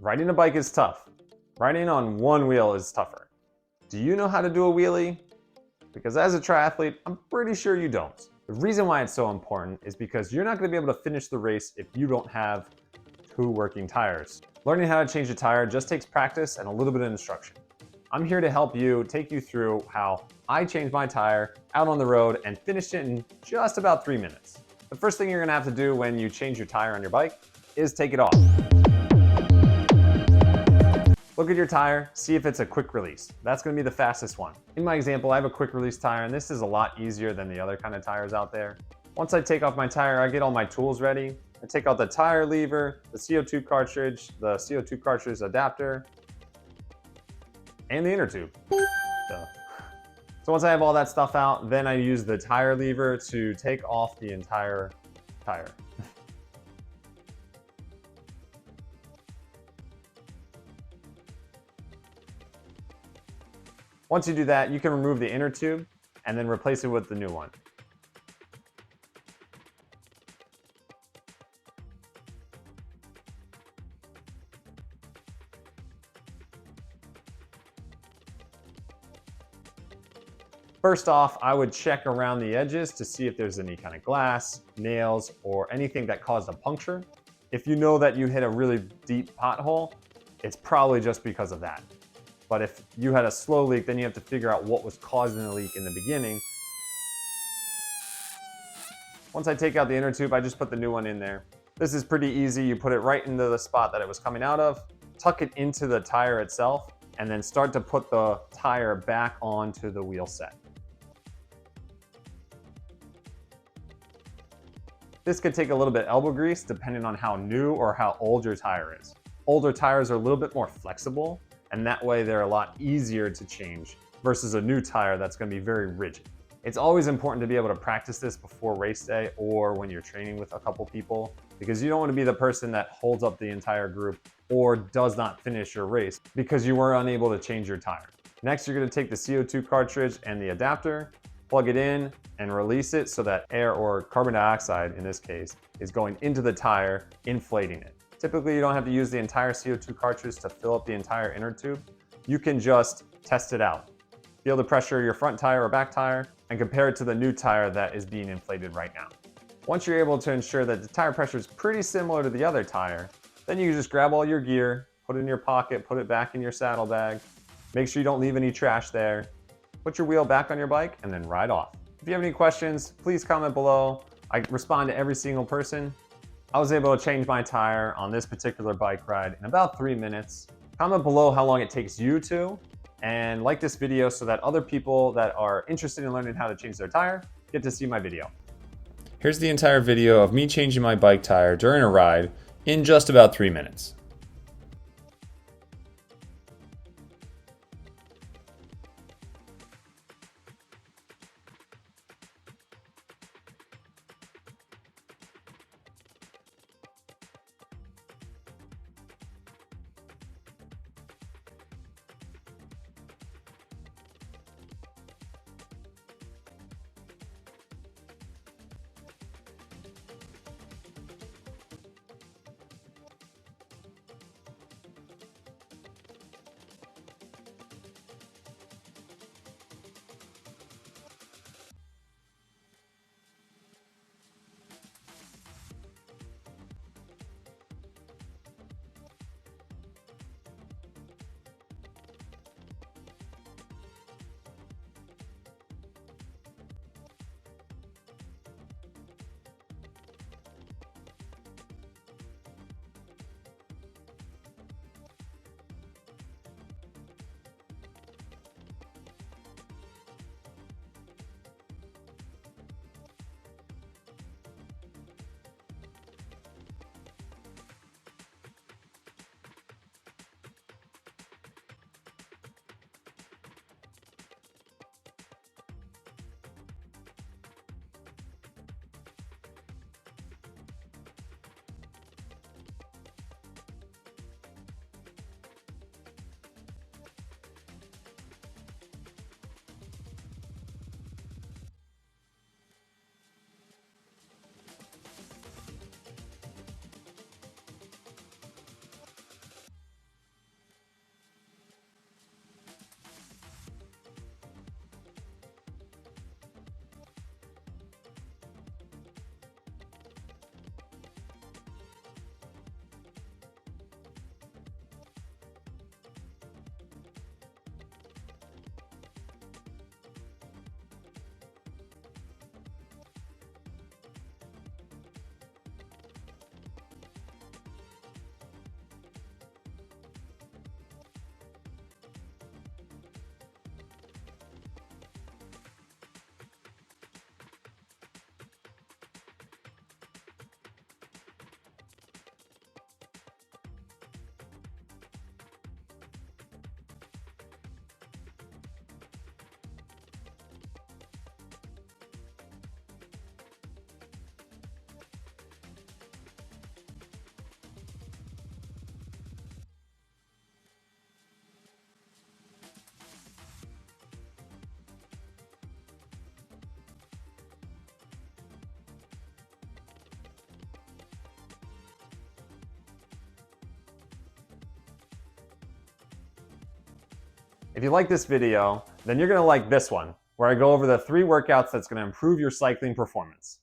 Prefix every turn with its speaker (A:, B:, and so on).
A: Riding a bike is tough. Riding on one wheel is tougher. Do you know how to do a wheelie? Because as a triathlete, I'm pretty sure you don't. The reason why it's so important is because you're not going to be able to finish the race if you don't have two working tires. Learning how to change a tire just takes practice and a little bit of instruction. I'm here to help you, take you through how I changed my tire out on the road and finished it in just about 3 minutes. The first thing you're going to have to do when you change your tire on your bike is take it off. Look at your tire, see if it's a quick release. That's going to be the fastest one. In my example, I have a quick release tire, and this is a lot easier than the other kind of tires out there. Once I take off my tire, I get all my tools ready. I take out the tire lever, the CO2 cartridge, the CO2 cartridge adapter, and the inner tube. So once I have all that stuff out, then I use the tire lever to take off the entire tire. Once you do that, you can remove the inner tube and then replace it with the new one. First off, I would check around the edges to see if there's any kind of glass, nails, or anything that caused a puncture. If you know that you hit a really deep pothole, it's probably just because of that. But if you had a slow leak, then you have to figure out what was causing the leak in the beginning. Once I take out the inner tube, I just put the new one in there. This is pretty easy. You put it right into the spot that it was coming out of, tuck it into the tire itself, and then start to put the tire back onto the wheel set. This could take a little bit of elbow grease depending on how new or how old your tire is. Older tires are a little bit more flexible, and that way they're a lot easier to change versus a new tire that's going to be very rigid. It's always important to be able to practice this before race day or when you're training with a couple people, because you don't want to be the person that holds up the entire group or does not finish your race because you were unable to change your tire. Next, you're going to take the CO2 cartridge and the adapter, plug it in and release it so that air, or carbon dioxide in this case, is going into the tire, inflating it. Typically, you don't have to use the entire CO2 cartridge to fill up the entire inner tube. You can just test it out. Feel the pressure of your front tire or back tire and compare it to the new tire that is being inflated right now. Once you're able to ensure that the tire pressure is pretty similar to the other tire, then you can just grab all your gear, put it in your pocket, put it back in your saddlebag. Make sure you don't leave any trash there. Put your wheel back on your bike and then ride off. If you have any questions, please comment below. I respond to every single person. I was able to change my tire on this particular bike ride in about 3 minutes. Comment below how long it takes you to, and like this video so that other people that are interested in learning how to change their tire get to see my video. Here's the entire video of me changing my bike tire during a ride in just about 3 minutes. If you like this video, then you're gonna like this one, where I go over the 3 workouts that's gonna improve your cycling performance.